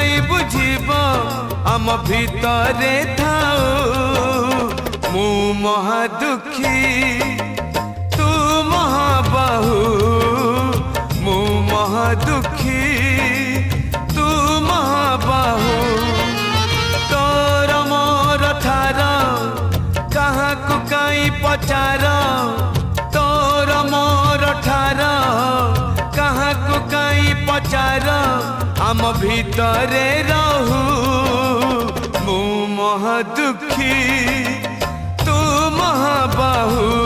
काई बुझीब आम भितरे थाऊ मु महादुखी तू महाबाहु मु महादुखी तू महाबाहु तोर मोर ठार कहाँ को काई पचार तोर मोर ठार कहाँ को काई पचार आम भितरे रहू मु महादुखी तू महाबाहु।